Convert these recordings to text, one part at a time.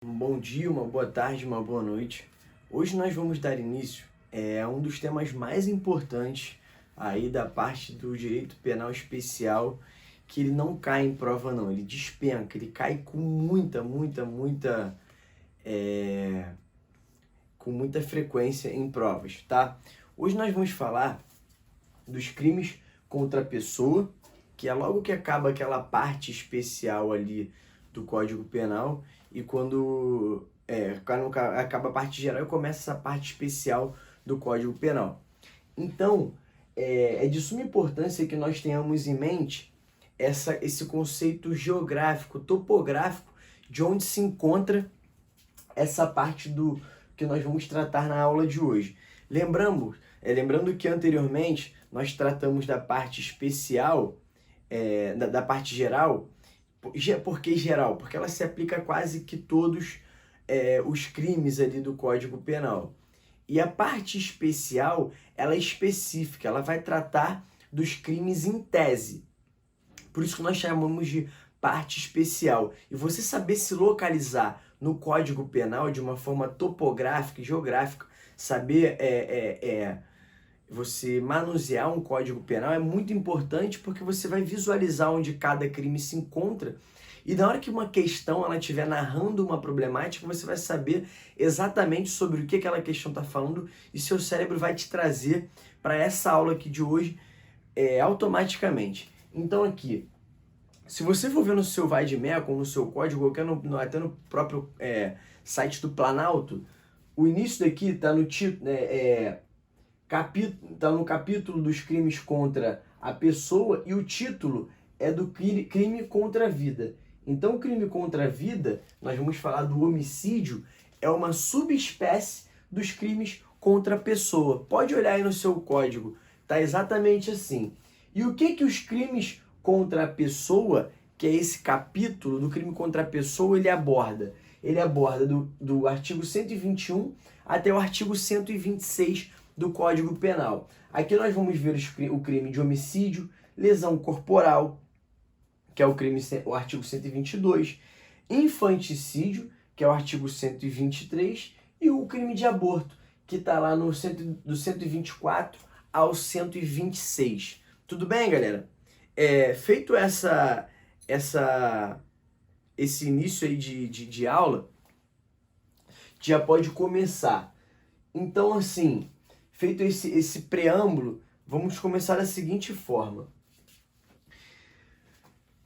Um bom dia, uma boa tarde, uma boa noite. Hoje nós vamos dar início a um dos temas mais importantes aí da parte do direito penal especial, que ele não cai em prova não, ele despenca, ele cai com é, com muita frequência em provas, tá? Hoje nós vamos falar dos crimes contra a pessoa, que é logo que acaba aquela parte especial ali do Código Penal, e quando acaba a parte geral e começa essa parte especial do Código Penal. Então, é de suma importância que nós tenhamos em mente esse conceito geográfico, topográfico, de onde se encontra essa parte do que nós vamos tratar na aula de hoje. Lembrando que anteriormente nós tratamos da parte especial, da parte geral. Por que geral? Porque ela se aplica a quase que todos os crimes ali do Código Penal. E a parte especial, ela é específica, ela vai tratar dos crimes em tese. Por isso que nós chamamos de parte especial. E você saber se localizar no Código Penal de uma forma topográfica e geográfica, saber você manusear um Código Penal é muito importante, porque você vai visualizar onde cada crime se encontra, e na hora que uma questão ela estiver narrando uma problemática, você vai saber exatamente sobre o que aquela questão está falando, e seu cérebro vai te trazer para essa aula aqui de hoje automaticamente. Então aqui, se você for ver no seu Vaidmeco, no seu código, até no próprio site do Planalto, o início daqui está no título, tá no capítulo dos crimes contra a pessoa, e o título é do crime contra a vida. Então, o crime contra a vida, nós vamos falar do homicídio, é uma subespécie dos crimes contra a pessoa. Pode olhar aí no seu código, tá exatamente assim. E o que os crimes contra a pessoa, que é esse capítulo do crime contra a pessoa, ele aborda? Ele aborda do artigo 121 até o artigo 126 do Código Penal. Aqui nós vamos ver o crime de homicídio, lesão corporal, que é o artigo 122, infanticídio, que é o artigo 123, e o crime de aborto, que está lá do 124 ao 126. Tudo bem, galera? Feito esse início aí de aula, já pode começar. Então, assim, feito esse preâmbulo, vamos começar da seguinte forma.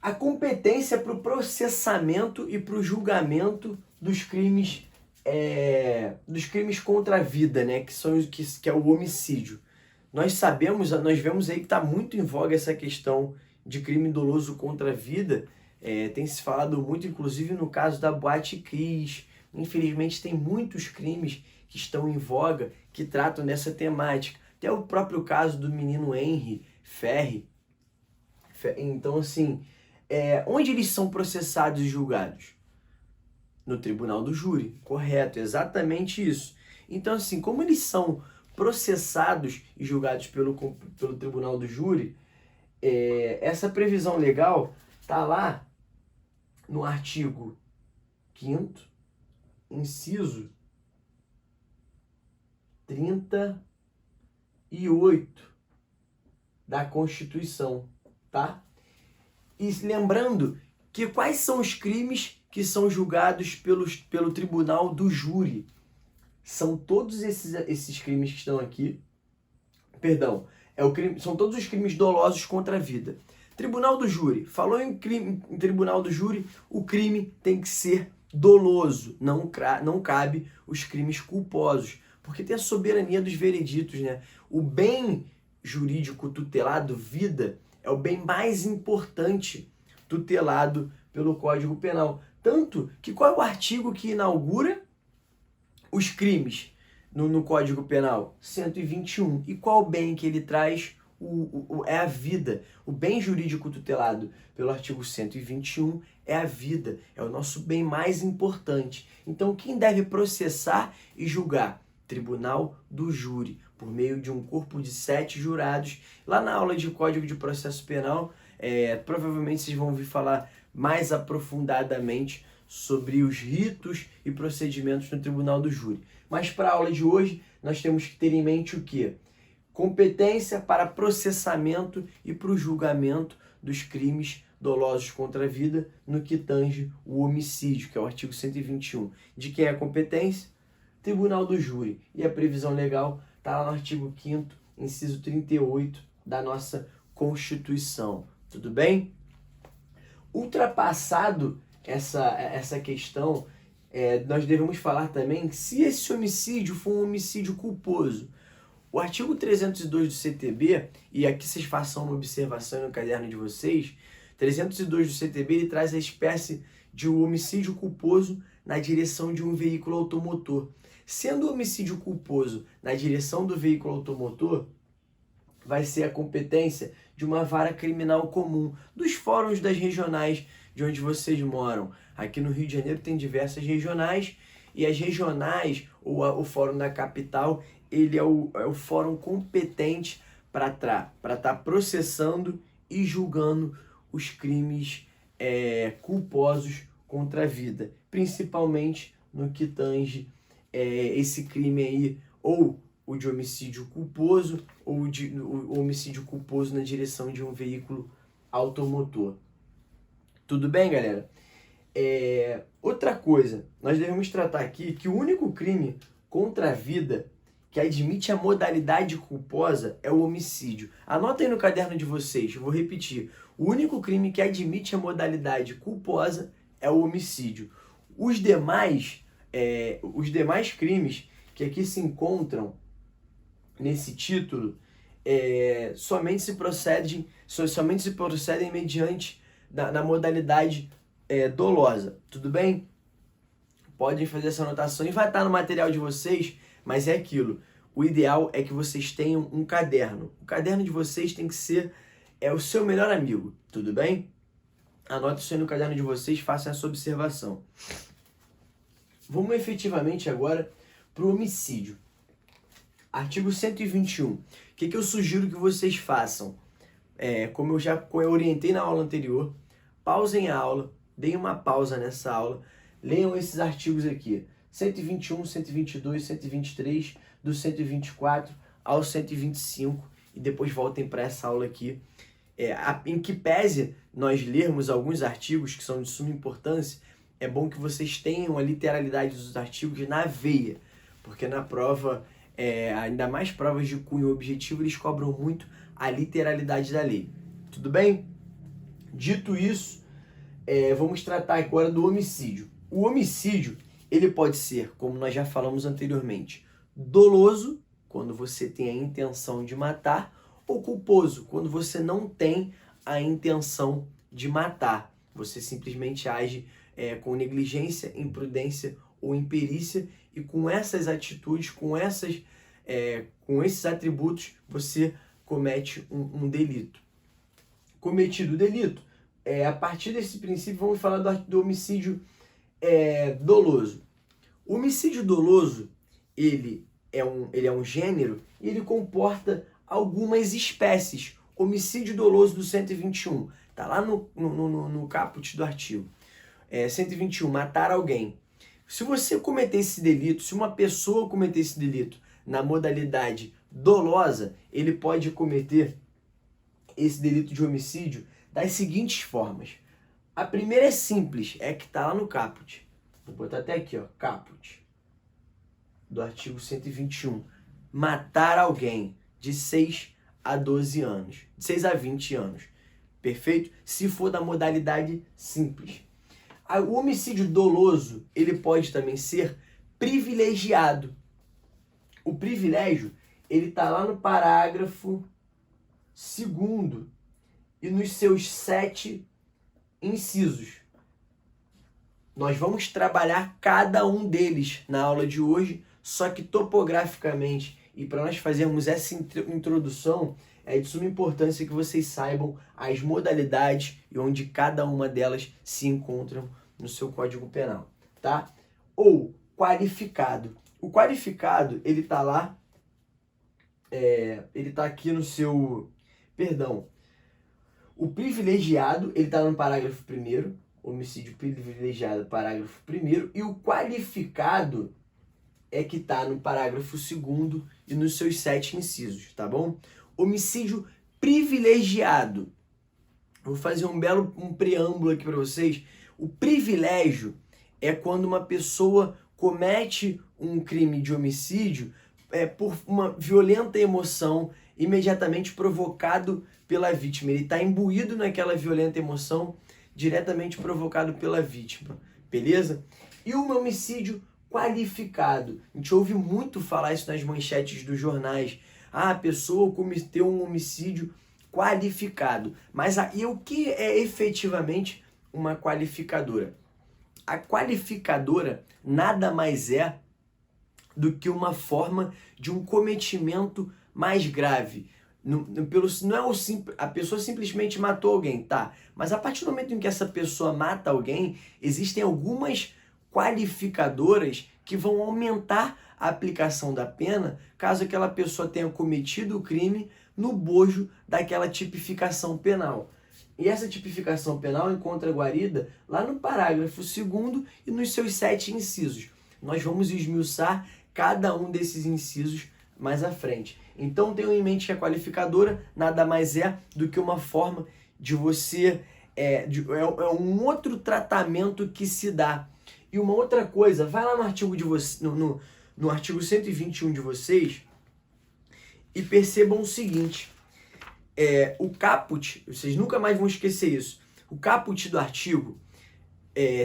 A competência para o processamento e para o julgamento dos crimes contra a vida, né? Que é o homicídio. Nós vemos aí que está muito em voga essa questão de crime doloso contra a vida. Tem se falado muito, inclusive no caso da Boate Kiss. Infelizmente tem muitos crimes que estão em voga que tratam dessa temática. Até o próprio caso do menino Henry Ferri. Então, assim, onde eles são processados e julgados? No tribunal do júri, correto, exatamente isso. Então, assim, como eles são processados e julgados pelo tribunal do júri, essa previsão legal está lá no artigo 5º, inciso 38 da Constituição, tá? E lembrando que quais são os crimes que são julgados pelo tribunal do júri? São todos esses crimes que estão aqui. Perdão, são todos os crimes dolosos contra a vida. Tribunal do júri. Falou em tribunal do júri, o crime tem que ser doloso. Não cabe os crimes culposos, porque tem a soberania dos vereditos, né? O bem jurídico tutelado, vida, é o bem mais importante tutelado pelo Código Penal. Tanto que qual é o artigo que inaugura os crimes no Código Penal? 121. E qual o bem que ele traz? É a vida. O bem jurídico tutelado pelo artigo 121 é a vida. É o nosso bem mais importante. Então, quem deve processar e julgar? Tribunal do júri, por meio de um corpo de 7 jurados. Lá na aula de Código de Processo Penal, provavelmente vocês vão ouvir falar mais aprofundadamente sobre os ritos e procedimentos no tribunal do júri. Mas para a aula de hoje, nós temos que ter em mente o quê? Competência para processamento e para o julgamento dos crimes dolosos contra a vida no que tange o homicídio, que é o artigo 121. De quem é a competência? Tribunal do júri. E a previsão legal está lá no artigo 5º, inciso 38 da nossa Constituição. Tudo bem? Ultrapassado essa questão, nós devemos falar também se esse homicídio for um homicídio culposo. O artigo 302 do CTB, e aqui vocês façam uma observação no caderno de vocês, 302 do CTB ele traz a espécie de um homicídio culposo na direção de um veículo automotor. Sendo o homicídio culposo na direção do veículo automotor, vai ser a competência de uma vara criminal comum, dos fóruns das regionais de onde vocês moram. Aqui no Rio de Janeiro tem diversas regionais, e as regionais, ou o fórum da capital, ele é o fórum competente para estar processando e julgando os crimes culposos contra a vida, principalmente no que tange esse crime aí, ou o de homicídio culposo, ou o homicídio culposo na direção de um veículo automotor. Tudo bem, galera? Outra coisa, nós devemos tratar aqui que o único crime contra a vida que admite a modalidade culposa é o homicídio. Anota aí no caderno de vocês, eu vou repetir. O único crime que admite a modalidade culposa é o homicídio. Os demais crimes que aqui se encontram nesse título somente se procedem mediante na modalidade dolosa. Tudo bem? Podem fazer essa anotação e vai estar no material de vocês, mas é aquilo. O ideal é que vocês tenham um caderno. O caderno de vocês tem que ser o seu melhor amigo. Tudo bem? Anote isso aí no caderno de vocês, façam essa observação. Vamos efetivamente agora para o homicídio. Artigo 121. O que eu sugiro que vocês façam? Como eu já orientei na aula anterior, pausem a aula, deem uma pausa nessa aula, leiam esses artigos aqui. 121, 122, 123, do 124 ao 125, e depois voltem para essa aula aqui. Em que pese nós lermos alguns artigos que são de suma importância, é bom que vocês tenham a literalidade dos artigos na veia, porque na prova, ainda mais provas de cunho objetivo, eles cobram muito a literalidade da lei. Tudo bem? Dito isso, vamos tratar agora do homicídio. O homicídio, ele pode ser, como nós já falamos anteriormente, doloso, quando você tem a intenção de matar, ou culposo, quando você não tem a intenção de matar. Você simplesmente age com negligência, imprudência ou imperícia, e com essas atitudes, com esses atributos, você comete um delito. Cometido o delito, a partir desse princípio, vamos falar do homicídio doloso. O homicídio doloso, ele é um gênero e ele comporta algumas espécies. Homicídio doloso do 121, tá lá no caput do artigo. 121, matar alguém. Se você cometer esse delito, se uma pessoa cometer esse delito na modalidade dolosa, ele pode cometer esse delito de homicídio das seguintes formas. A primeira é simples, que tá lá no caput. Vou botar até aqui, ó, caput do artigo 121. Matar alguém de 6 a 12 anos, de 6 a 20 anos. Perfeito? Se for da modalidade simples. O homicídio doloso, ele pode também ser privilegiado. O privilégio, ele tá lá no parágrafo 2º e nos seus 7 incisos. Nós vamos trabalhar cada um deles na aula de hoje, só que topograficamente, e para nós fazermos essa introdução, é de suma importância que vocês saibam as modalidades e onde cada uma delas se encontram no seu Código Penal, tá? Ou qualificado. O qualificado, ele tá lá, ele tá aqui no seu... Perdão. O privilegiado, ele tá no parágrafo 1º. homicídio privilegiado, parágrafo 1º, e o qualificado é que está no parágrafo 2º e nos seus 7 incisos, tá bom? Homicídio privilegiado. Vou fazer um preâmbulo aqui para vocês. O privilégio é quando uma pessoa comete um crime de homicídio por uma violenta emoção imediatamente provocado pela vítima. Ele está imbuído naquela violenta emoção diretamente provocado pela vítima, beleza? E o homicídio qualificado. A gente ouve muito falar isso nas manchetes dos jornais. Ah, a pessoa cometeu um homicídio qualificado. Mas aí o que é efetivamente uma qualificadora? A qualificadora nada mais é do que uma forma de um cometimento mais grave. Não é a pessoa simplesmente matou alguém, tá? Mas a partir do momento em que essa pessoa mata alguém, existem algumas qualificadoras que vão aumentar a aplicação da pena caso aquela pessoa tenha cometido o crime no bojo daquela tipificação penal. E essa tipificação penal encontra guarida lá no parágrafo 2º e nos seus 7 incisos. Nós vamos esmiuçar cada um desses incisos mais à frente. Então tenham em mente que a qualificadora nada mais é do que uma forma de você... É um outro tratamento que se dá. E uma outra coisa, vai lá no artigo de você, no artigo 121 de vocês e percebam o seguinte. O caput, vocês nunca mais vão esquecer isso. O caput do artigo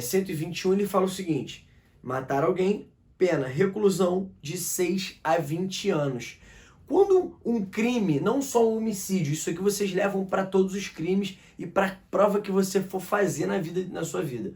121, ele fala o seguinte: matar alguém, pena, reclusão de 6 a 20 anos. Quando um crime, não só um homicídio, isso aqui vocês levam para todos os crimes e para prova que você for fazer na sua vida.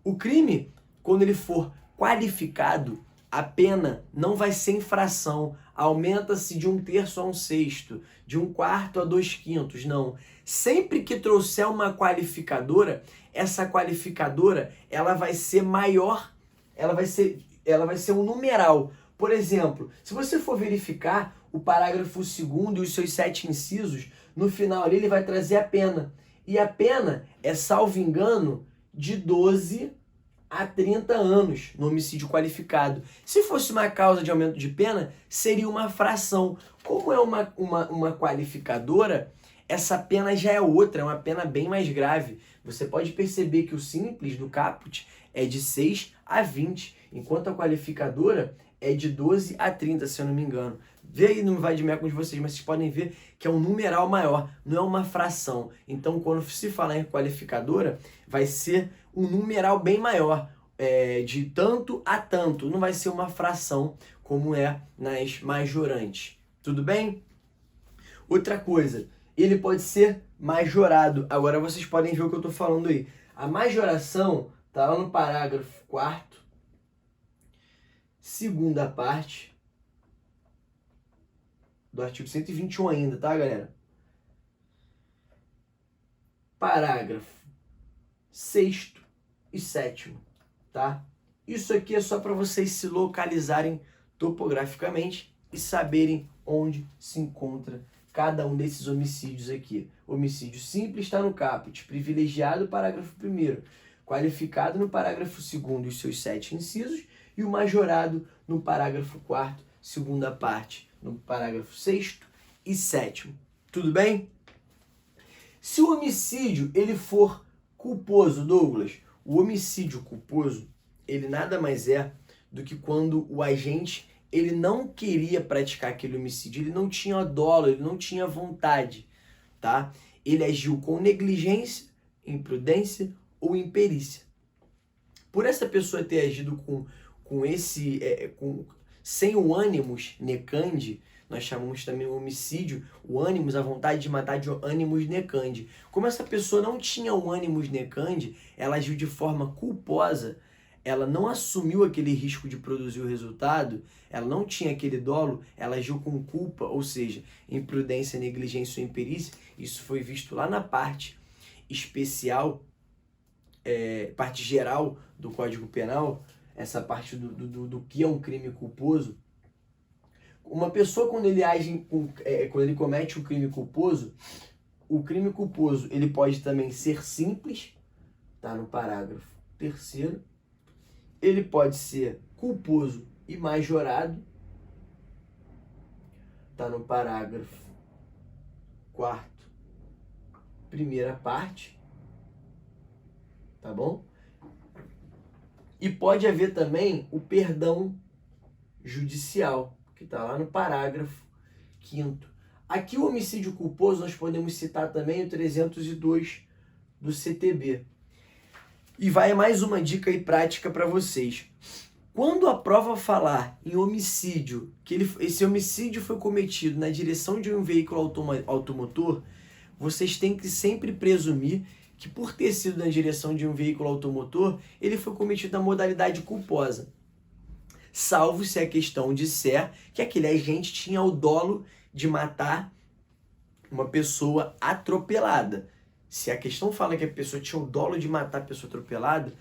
O crime, quando ele for qualificado, a pena não vai ser infração, aumenta-se de 1/3 a 1/6, de 1/4 a 2/5, não. Sempre que trouxer uma qualificadora, essa qualificadora ela vai ser maior, ela vai ser um numeral. Por exemplo, se você for verificar o parágrafo 2º e os seus 7 incisos, no final ali ele vai trazer a pena. E a pena é, salvo engano, de 12 a 30 anos no homicídio qualificado. Se fosse uma causa de aumento de pena, seria uma fração. Como é uma qualificadora, essa pena já é outra, é uma pena bem mais grave. Você pode perceber que o simples do caput é de 6 a 20, enquanto a qualificadora é de 12 a 30, se eu não me engano. Vê aí no Vai de Meco de vocês, mas vocês podem ver que é um numeral maior, não é uma fração. Então, quando se falar em qualificadora, vai ser um numeral bem maior, de tanto a tanto. Não vai ser uma fração, como é nas majorantes. Tudo bem? Outra coisa, ele pode ser majorado. Agora vocês podem ver o que eu estou falando aí. A majoração está lá no parágrafo 4º, segunda parte do artigo 121 ainda, tá, galera? Parágrafo 6º e 7º, tá? Isso aqui é só para vocês se localizarem topograficamente e saberem onde se encontra cada um desses homicídios aqui. Homicídio simples está no caput, privilegiado, parágrafo 1º, qualificado no parágrafo 2º e os seus 7 incisos, e o majorado no parágrafo 4º, segunda parte, no parágrafo 6º e 7º. Tudo bem? Se o homicídio ele for culposo, Douglas, o homicídio culposo, ele nada mais é do que quando o agente ele não queria praticar aquele homicídio, ele não tinha dolo, ele não tinha vontade, tá? Ele agiu com negligência, imprudência ou imperícia. Por essa pessoa ter agido sem o ânimos necandi, nós chamamos também o homicídio, o ânimos, a vontade de matar, de ânimos necandi. Como essa pessoa não tinha o ânimos necandi, ela agiu de forma culposa, ela não assumiu aquele risco de produzir o resultado, ela não tinha aquele dolo, ela agiu com culpa, ou seja, imprudência, negligência ou imperícia. Isso foi visto lá na parte especial, parte geral do Código Penal, essa parte do que é um crime culposo. Uma pessoa, quando ele comete um crime culposo, o crime culposo ele pode também ser simples, está no parágrafo 3º. Ele pode ser culposo e majorado, está no parágrafo 4º, primeira parte, tá bom? E pode haver também o perdão judicial, que está lá no parágrafo 5º. Aqui o homicídio culposo nós podemos citar também o 302 do CTB. E vai mais uma dica aí prática para vocês. Quando a prova falar em homicídio, que esse homicídio foi cometido na direção de um veículo automotor, vocês têm que sempre presumir que por ter sido na direção de um veículo automotor, ele foi cometido na modalidade culposa. Salvo se a questão disser que aquele agente tinha o dolo de matar uma pessoa atropelada. Se a questão fala que a pessoa tinha o dolo de matar a pessoa atropelada,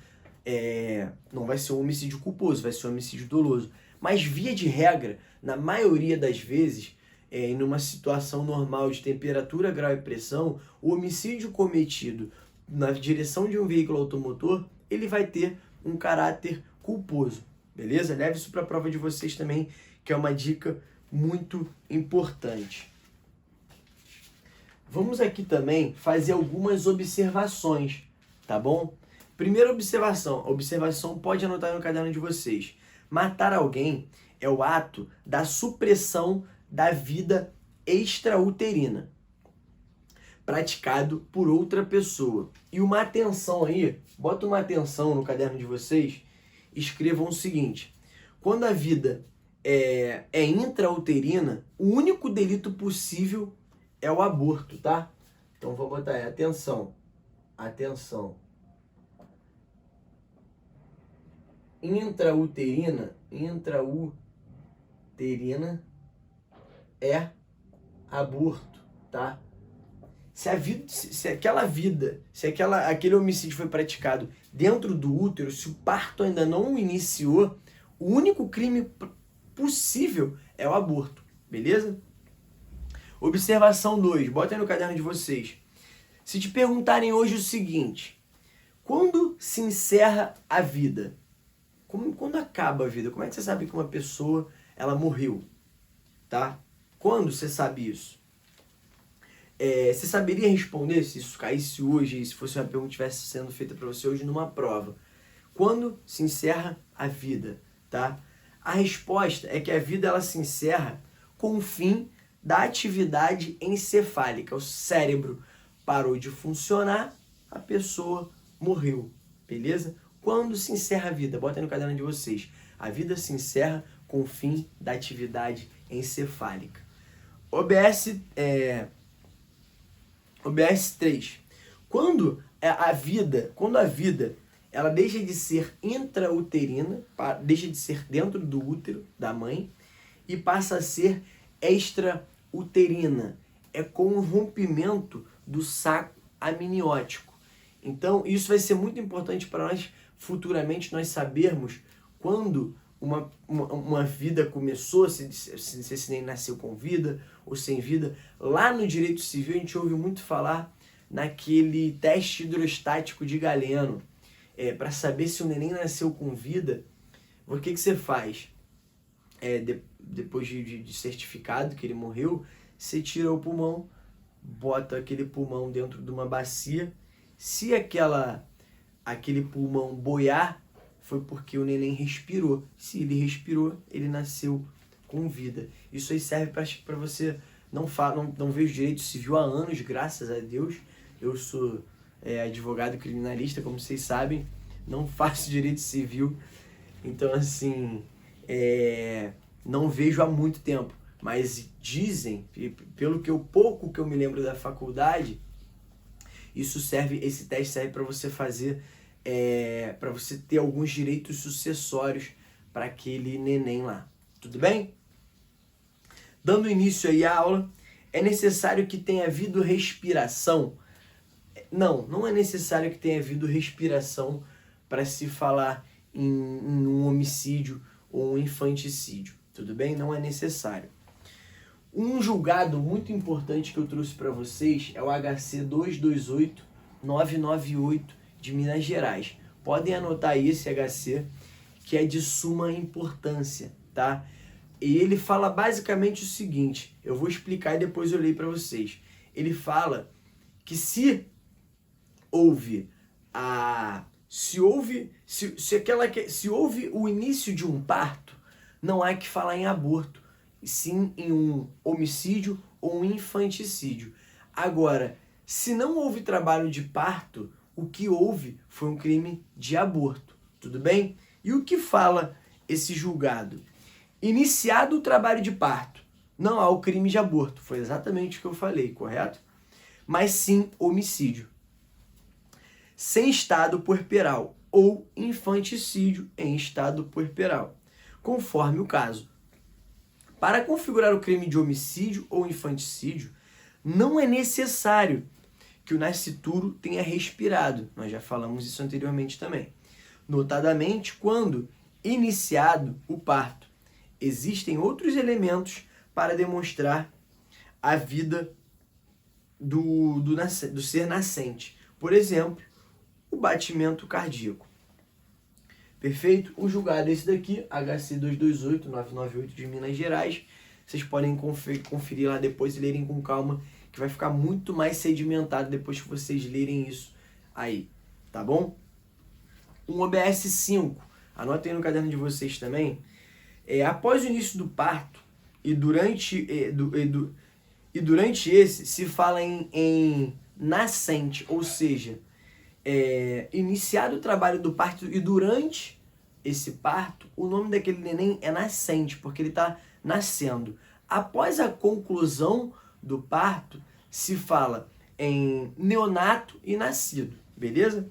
não vai ser um homicídio culposo, vai ser um homicídio doloso. Mas via de regra, na maioria das vezes, em uma situação normal de temperatura, grau e pressão, o homicídio cometido na direção de um veículo automotor, ele vai ter um caráter culposo, beleza? Leve isso para a prova de vocês também, que é uma dica muito importante. Vamos aqui também fazer algumas observações, tá bom? Primeira observação, a observação pode anotar no caderno de vocês. Matar alguém é o ato da supressão da vida extrauterina, praticado por outra pessoa. E uma atenção aí, bota uma atenção no caderno de vocês, escrevam o seguinte: quando a vida é intrauterina, o único delito possível é o aborto, tá? Então vou botar aí, atenção, atenção. Intrauterina é aborto, tá? Se aquele homicídio foi praticado dentro do útero, se o parto ainda não iniciou, o único crime possível é o aborto, beleza? Observação 2, bota aí no caderno de vocês. Se te perguntarem hoje o seguinte: quando se encerra a vida? Quando acaba a vida? Como é que você sabe que uma pessoa ela morreu? Tá? Quando você sabe isso? Você saberia responder se isso caísse hoje, se fosse uma pergunta que estivesse sendo feita para você hoje numa prova? Quando se encerra a vida? Tá? A resposta é que a vida ela se encerra com o fim da atividade encefálica. O cérebro parou de funcionar, a pessoa morreu, beleza? Quando se encerra a vida? Bota aí no caderno de vocês. A vida se encerra com o fim da atividade encefálica. OBS 3. Quando a vida ela deixa de ser intrauterina, deixa de ser dentro do útero da mãe e passa a ser extrauterina. É com o rompimento do saco amniótico. Então, isso vai ser muito importante para nós futuramente nós sabermos quando uma vida começou, se esse neném nasceu com vida ou sem vida. Lá no direito civil a gente ouve muito falar naquele teste hidrostático de Galeno. Para saber se o neném nasceu com vida, o que você faz? Depois de certificado que ele morreu, você tira o pulmão, bota aquele pulmão dentro de uma bacia. Se aquele pulmão boiar, foi porque o neném respirou. Se ele respirou, ele nasceu com vida. Isso aí serve para você não vejo direito civil há anos, graças a Deus. Eu sou advogado criminalista, como vocês sabem, não faço direito civil. Então, assim, não vejo há muito tempo. Mas dizem, pelo pouco que eu me lembro da faculdade, esse teste serve para você fazer, para você ter alguns direitos sucessórios para aquele neném lá. Tudo bem? Dando início aí à aula, é necessário que tenha havido respiração? Não é necessário que tenha havido respiração para se falar em um homicídio ou um infanticídio. Tudo bem? Não é necessário. Um julgado muito importante que eu trouxe para vocês é o HC 228-998 de Minas Gerais. Podem anotar aí esse HC, que é de suma importância, tá? E ele fala basicamente o seguinte, eu vou explicar e depois eu leio para vocês. Ele fala que se houve o início de um parto, não há que falar em aborto, e sim em um homicídio ou um infanticídio. Agora, se não houve trabalho de parto, o que houve foi um crime de aborto, tudo bem? E o que fala esse julgado? Iniciado o trabalho de parto, não há o crime de aborto, foi exatamente o que eu falei, correto? Mas sim homicídio. Sem estado puerperal ou infanticídio em estado puerperal, conforme o caso. Para configurar o crime de homicídio ou infanticídio, não é necessário que o nascituro tenha respirado. Nós já falamos isso anteriormente também. Notadamente, quando iniciado o parto, existem outros elementos para demonstrar a vida do ser nascente. Por exemplo, o batimento cardíaco. Perfeito? O julgado é esse daqui, HC 228998 de Minas Gerais. Vocês podem conferir lá depois e lerem com calma, que vai ficar muito mais sedimentado depois que vocês lerem isso aí, tá bom? Um OBS 5, anotem no caderno de vocês também. Após o início do parto e durante esse se fala em nascente, ou seja, iniciado o trabalho do parto e durante esse parto, o nome daquele neném é nascente, porque ele está nascendo. Após a conclusão do parto, se fala em neonato e nascido, beleza?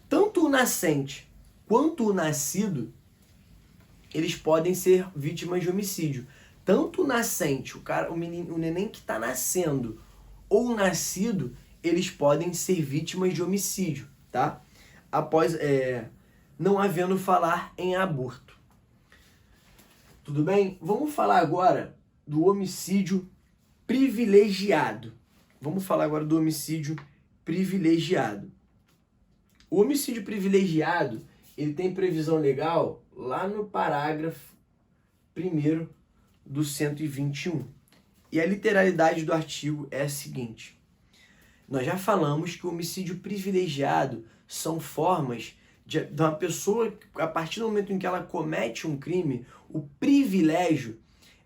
Tanto o nascente quanto o nascido, eles podem ser vítimas de homicídio. Tanto o nascente, o neném que está nascendo, ou o nascido, eles podem ser vítimas de homicídio, tá? Após não havendo falar em aborto. Tudo bem? Vamos falar agora do homicídio privilegiado. Vamos falar agora do homicídio privilegiado. O homicídio privilegiado, ele tem previsão legal lá no parágrafo 1º do 121. E a literalidade do artigo é a seguinte. Nós já falamos que o homicídio privilegiado são formas de uma pessoa, a partir do momento em que ela comete um crime, o privilégio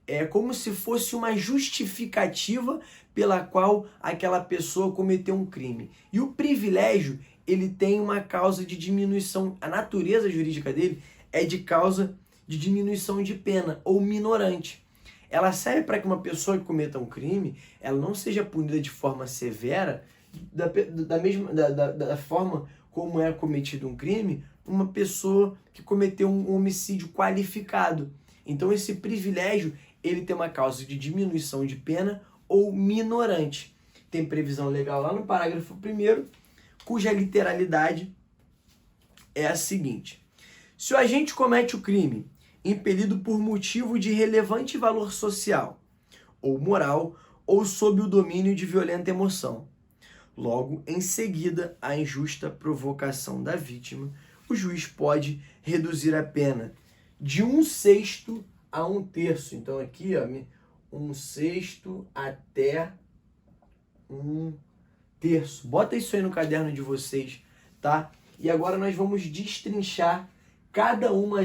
é como se fosse uma justificativa pela qual aquela pessoa cometeu um crime. E o privilégio, ele tem uma causa de diminuição, a natureza jurídica dele é de causa de diminuição de pena ou minorante. Ela serve para que uma pessoa que cometa um crime, ela não seja punida de forma severa, da forma como é cometido um crime, uma pessoa que cometeu um homicídio qualificado. Então esse privilégio, ele tem uma causa de diminuição de pena ou minorante. Tem previsão legal lá no parágrafo 1º, cuja literalidade é a seguinte. Se o agente comete o crime impelido por motivo de relevante valor social ou moral ou sob o domínio de violenta emoção, logo em seguida à injusta provocação da vítima, o juiz pode reduzir a pena de 1/6 a 1/3. Então aqui, ó, 1/6 até 1/3. Bota isso aí no caderno de vocês, tá? E agora nós vamos destrinchar cada uma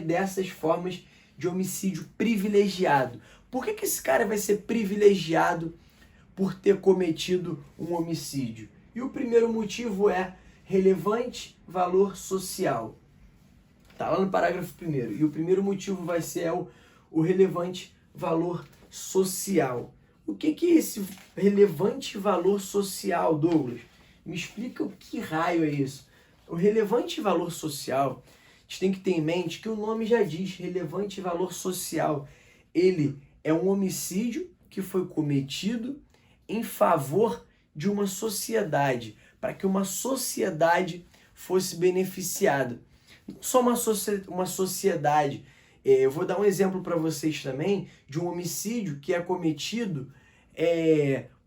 dessas formas de homicídio privilegiado. Por que esse cara vai ser privilegiado por ter cometido um homicídio? E o primeiro motivo é relevante valor social. Tá lá no parágrafo 1º. E o primeiro motivo vai ser o relevante valor social. O que é esse relevante valor social, Douglas? Me explica o que raio é isso. O relevante valor social, a gente tem que ter em mente que o nome já diz, relevante valor social. Ele é um homicídio que foi cometido em favor de uma sociedade, para que uma sociedade fosse beneficiada. Não só uma sociedade. Eu vou dar um exemplo para vocês também de um homicídio que é cometido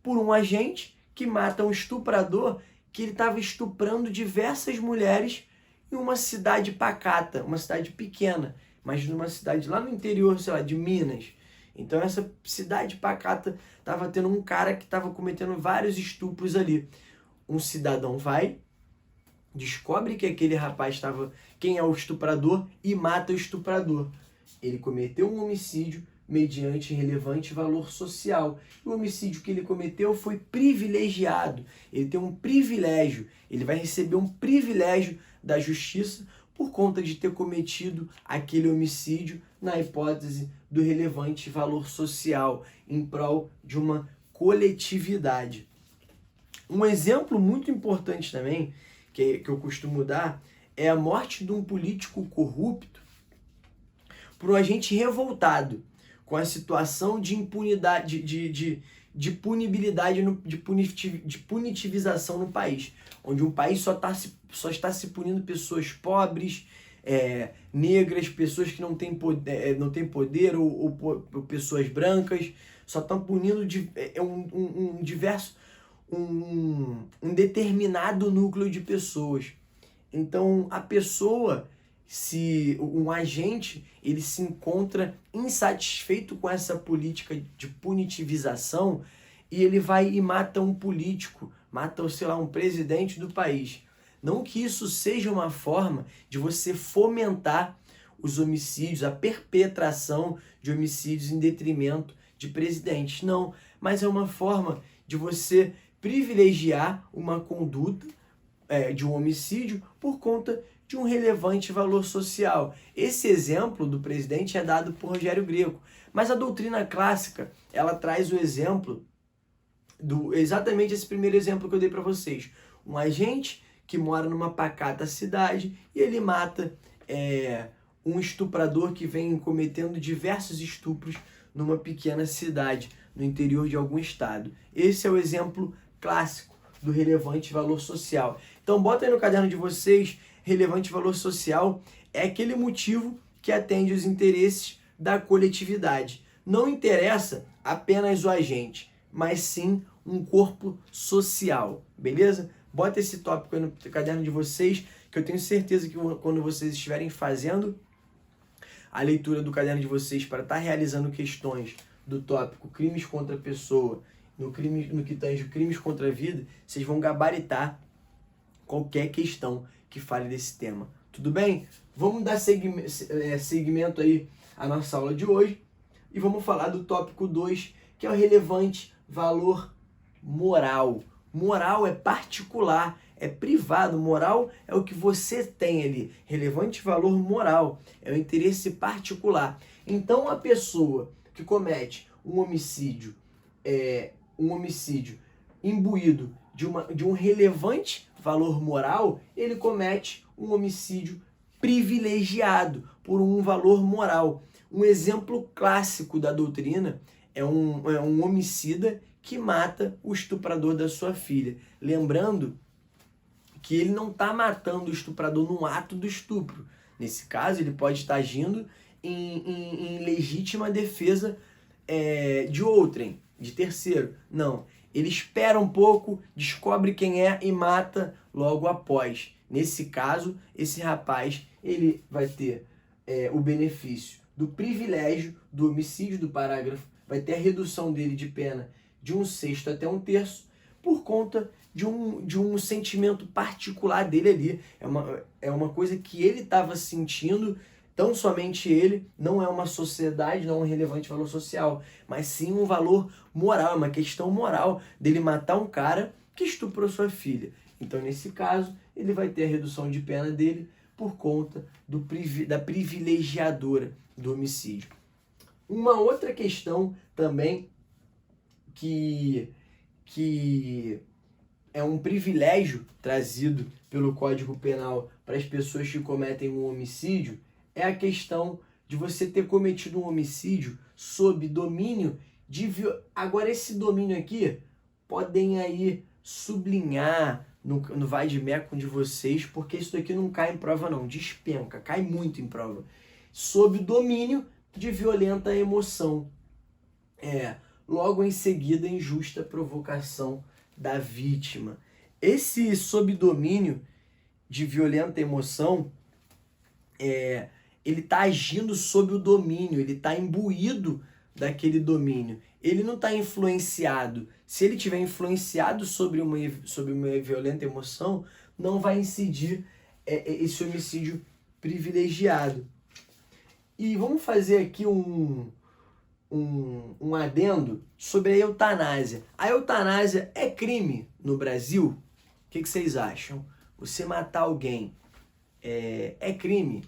por um agente que mata um estuprador que ele estava estuprando diversas mulheres em uma cidade pacata, uma cidade pequena, mas numa cidade lá no interior, sei lá, de Minas. Então essa cidade pacata estava tendo um cara que estava cometendo vários estupros ali. Um cidadão vai, descobre que aquele rapaz estava, quem é o estuprador, e mata o estuprador. Ele cometeu um homicídio mediante relevante valor social. E o homicídio que ele cometeu foi privilegiado. Ele tem um privilégio, ele vai receber um privilégio da justiça por conta de ter cometido aquele homicídio na hipótese do relevante valor social em prol de uma coletividade. Um exemplo muito importante também, que eu costumo dar, é a morte de um político corrupto por um agente revoltado com a situação de impunidade, de punibilidade, de punitivização no país, onde um país só está se punindo pessoas pobres, negras, pessoas que não têm poder ou pessoas brancas, só estão punindo um determinado núcleo de pessoas. Então, a pessoa, se um agente, ele se encontra insatisfeito com essa política de punitivização e ele vai e mata um político, mata, sei lá, um presidente do país. Não que isso seja uma forma de você fomentar os homicídios, a perpetração de homicídios em detrimento de presidentes. Não, mas é uma forma de você privilegiar uma conduta de um homicídio por conta de um relevante valor social. Esse exemplo do presidente é dado por Rogério Greco, mas a doutrina clássica, ela traz o exemplo exatamente esse primeiro exemplo que eu dei para vocês. Um agente que mora numa pacata cidade e ele mata um estuprador que vem cometendo diversos estupros numa pequena cidade, no interior de algum estado. Esse é o exemplo clássico do relevante valor social. Então bota aí no caderno de vocês, relevante valor social é aquele motivo que atende os interesses da coletividade. Não interessa apenas o agente, mas sim um corpo social, beleza? Bota esse tópico aí no caderno de vocês, que eu tenho certeza que quando vocês estiverem fazendo a leitura do caderno de vocês para estar realizando questões do tópico crimes contra a pessoa, no que tange crimes contra a vida, vocês vão gabaritar qualquer questão que fale desse tema. Tudo bem? Vamos dar seguimento aí à nossa aula de hoje e vamos falar do tópico 2, que é o relevante valor moral. Moral é particular, é privado. Moral é o que você tem ali. Relevante valor moral é o interesse particular. Então, a pessoa que comete um homicídio imbuído de um relevante valor moral, ele comete um homicídio privilegiado por um valor moral. Um exemplo clássico da doutrina é um homicida que mata o estuprador da sua filha. Lembrando que ele não está matando o estuprador no ato do estupro. Nesse caso, ele pode estar agindo em legítima defesa de outrem, de terceiro. Não, ele espera um pouco, descobre quem é e mata logo após. Nesse caso, esse rapaz ele vai ter o benefício do privilégio do homicídio do parágrafo, vai ter a redução dele de pena de 1/6 até 1/3 por conta de um sentimento particular dele ali. É uma coisa que ele estava sentindo, tão somente ele, não é uma sociedade, não é um relevante valor social, mas sim um valor moral, é uma questão moral dele matar um cara que estuprou sua filha. Então, nesse caso, ele vai ter a redução de pena dele por conta da privilegiadora do homicídio. Uma outra questão também que é um privilégio trazido pelo Código Penal para as pessoas que cometem um homicídio é a questão de você ter cometido um homicídio sob domínio de... Agora, esse domínio aqui, podem aí sublinhar no vade-mecum de vocês, porque isso daqui não cai em prova não, despenca, cai muito em prova. Sob domínio de violenta emoção. Logo em seguida, injusta provocação da vítima. Esse sob domínio de violenta emoção, ele está agindo sob o domínio, ele está imbuído daquele domínio. Ele não está influenciado. Se ele tiver influenciado sobre uma violenta emoção, não vai incidir esse homicídio privilegiado. E vamos fazer aqui um adendo sobre a eutanásia. A eutanásia é crime no Brasil? O que vocês acham? Você matar alguém é crime?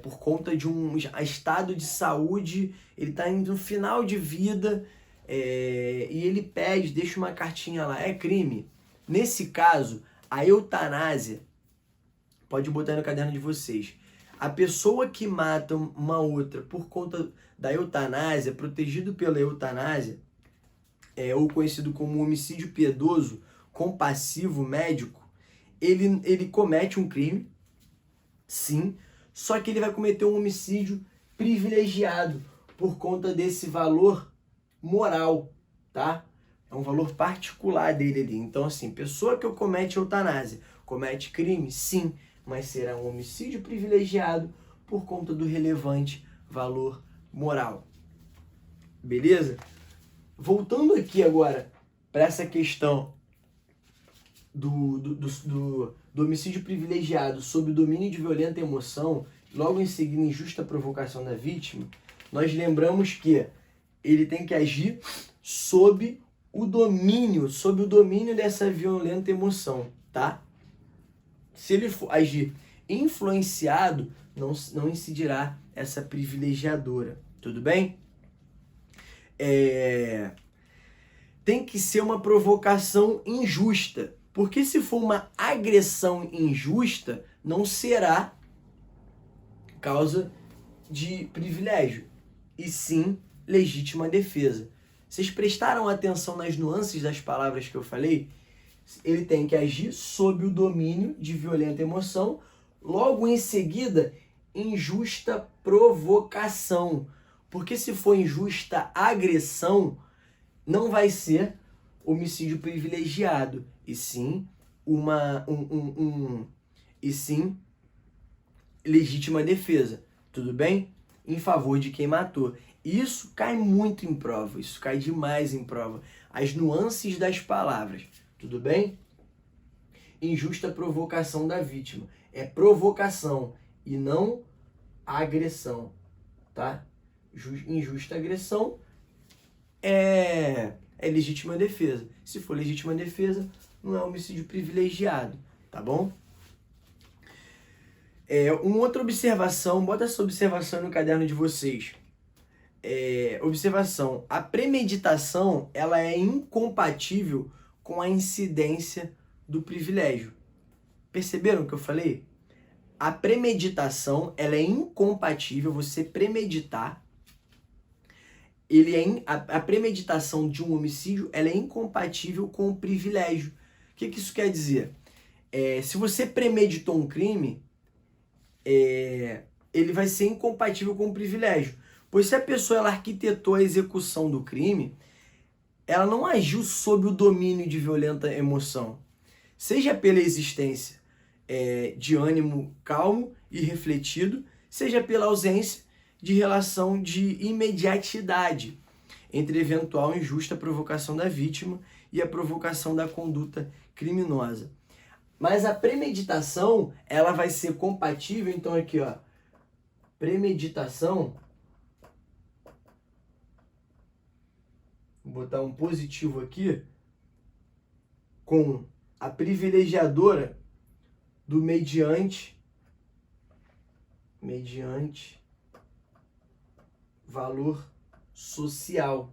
Por conta de um estado de saúde, ele está indo no final de vida e ele pede, deixa uma cartinha lá, é crime? Nesse caso, a eutanásia, pode botar no caderno de vocês, a pessoa que mata uma outra por conta da eutanásia, protegido pela eutanásia, ou conhecido como homicídio piedoso compassivo médico, ele comete um crime, sim, só que ele vai cometer um homicídio privilegiado por conta desse valor moral, tá? É um valor particular dele ali. Então, assim, pessoa que comete eutanásia, comete crime, sim, mas será um homicídio privilegiado por conta do relevante valor moral. Beleza? Voltando aqui agora para essa questão do homicídio privilegiado sob o domínio de violenta emoção, logo em seguida injusta provocação da vítima, nós lembramos que ele tem que agir sob o domínio dessa violenta emoção, tá? Se ele for agir influenciado, não incidirá essa privilegiadora, tudo bem? Tem que ser uma provocação injusta, porque se for uma agressão injusta, não será causa de privilégio, e sim legítima defesa. Vocês prestaram atenção nas nuances das palavras que eu falei? Ele tem que agir sob o domínio de violenta emoção, logo em seguida, injusta provocação. Porque se for injusta agressão, não vai ser homicídio privilegiado, e sim legítima defesa, tudo bem? Em favor de quem matou. Isso cai muito em prova, isso cai demais em prova. As nuances das palavras, tudo bem? Injusta provocação da vítima. É provocação e não agressão, tá? Injusta agressão é legítima defesa. Se for legítima defesa, não é homicídio privilegiado, tá bom? Uma outra observação, bota essa observação no caderno de vocês. Observação, a premeditação ela é incompatível com a incidência do privilégio. Perceberam o que eu falei? A premeditação ela é incompatível, você premeditar, a premeditação de um homicídio ela é incompatível com o privilégio. O que isso quer dizer? Se você premeditou um crime, ele vai ser incompatível com o privilégio. Pois se a pessoa ela arquitetou a execução do crime, ela não agiu sob o domínio de violenta emoção. Seja pela existência de ânimo calmo e refletido, seja pela ausência de relação de imediatidade entre eventual injusta provocação da vítima e a provocação da conduta criminosa. Mas a premeditação, ela vai ser compatível, então aqui, ó, premeditação, vou botar um positivo aqui, com a privilegiadora do mediante valor social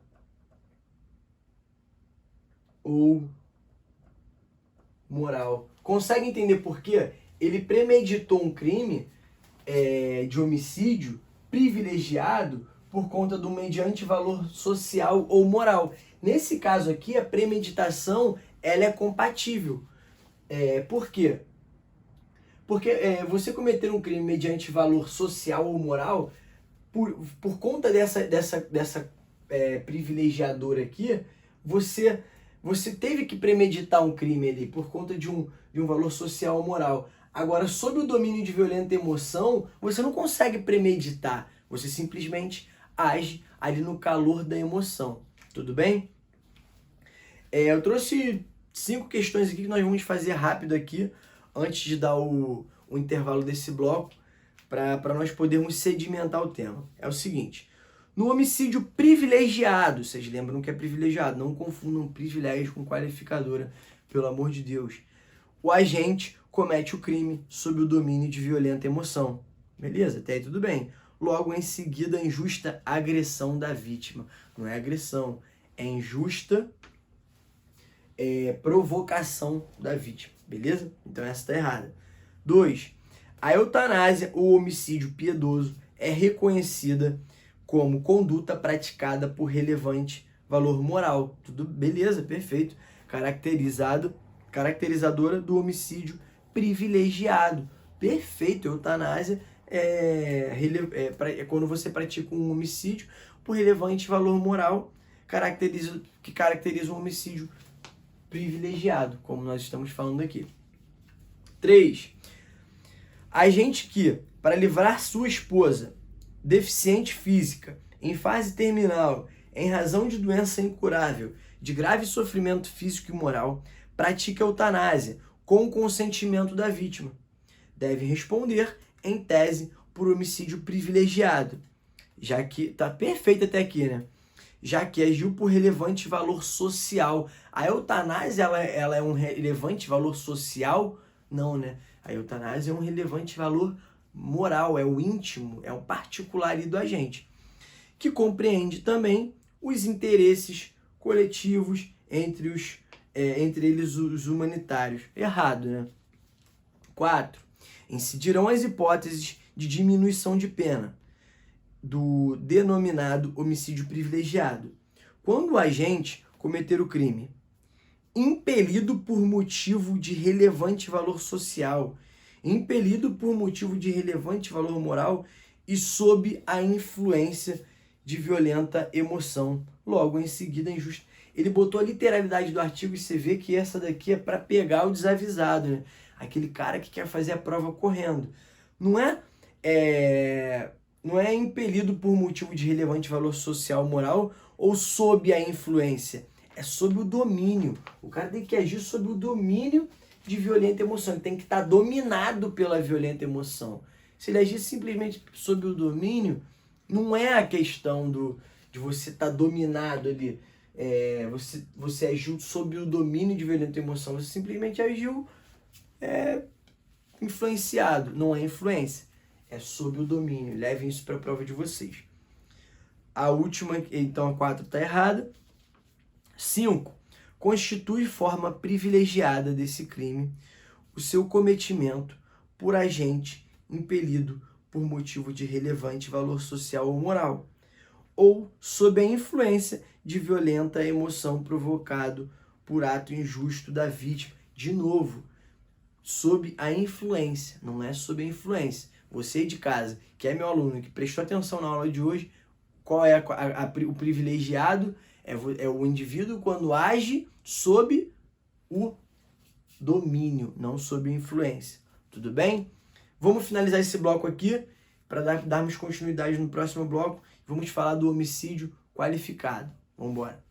ou moral. Consegue entender por quê? Ele premeditou um crime de homicídio privilegiado por conta do mediante valor social ou moral. Nesse caso aqui, a premeditação ela é compatível. Por quê? Porque você cometer um crime mediante valor social ou moral, por conta dessa privilegiadora aqui, você Você teve que premeditar um crime ali por conta de um valor social ou moral. Agora, sob o domínio de violenta emoção, você não consegue premeditar. Você simplesmente age ali no calor da emoção. Tudo bem? Eu trouxe 5 questões aqui que nós vamos fazer rápido aqui, antes de dar o intervalo desse bloco, para nós podermos sedimentar o tema. É o seguinte: no homicídio privilegiado, vocês lembram que é privilegiado, não confundam privilégio com qualificadora, pelo amor de Deus. O agente comete o crime sob o domínio de violenta emoção. Beleza? Até aí tudo bem. Logo em seguida, a injusta agressão da vítima. Não é agressão, é injusta provocação da vítima. Beleza? Então essa está errada. 2. A eutanásia ou homicídio piedoso é reconhecida como conduta praticada por relevante valor moral. Tudo beleza, perfeito. Caracterizadora do homicídio privilegiado. Perfeito, eutanásia é quando você pratica um homicídio por relevante valor moral, que caracteriza um homicídio privilegiado, como nós estamos falando aqui. 3. Agente que, para livrar sua esposa, deficiente física, em fase terminal, em razão de doença incurável, de grave sofrimento físico e moral, pratica eutanásia com o consentimento da vítima, deve responder, em tese, por homicídio privilegiado, já que tá perfeito até aqui, né? Já que agiu por relevante valor social. A eutanásia, ela é um relevante valor social? Não, né? A eutanásia é um relevante valor moral, é o íntimo, é o particular do agente, que compreende também os interesses coletivos entre eles os humanitários. Errado, né? 4. Incidirão as hipóteses de diminuição de pena do denominado homicídio privilegiado, quando o agente cometer o crime impelido por motivo de relevante valor social, impelido por motivo de relevante valor moral e sob a influência de violenta emoção. Logo em seguida, injusto. Ele botou a literalidade do artigo e você vê que essa daqui é para pegar o desavisado, né? Aquele cara que quer fazer a prova correndo. Não é impelido por motivo de relevante valor social ou moral ou sob a influência. É sob o domínio. O cara tem que agir sob o domínio de violenta emoção. Ele tem que estar dominado pela violenta emoção. Se ele agir simplesmente sob o domínio, não é a questão de você estar dominado ali. Você agiu sob o domínio de violenta emoção. Você simplesmente agiu influenciado. Não é influência. É sob o domínio. Levem isso para a prova de vocês. A última, então a 4 está errada. 5. Constitui forma privilegiada desse crime o seu cometimento por agente impelido por motivo de relevante valor social ou moral, ou sob a influência de violenta emoção provocado por ato injusto da vítima. De novo, sob a influência, não é sob a influência. Você de casa, que é meu aluno, que prestou atenção na aula de hoje, qual é o privilegiado? É o indivíduo quando age sob o domínio, não sob a influência. Tudo bem? Vamos finalizar esse bloco aqui para darmos continuidade no próximo bloco. Vamos falar do homicídio qualificado. Vamos embora.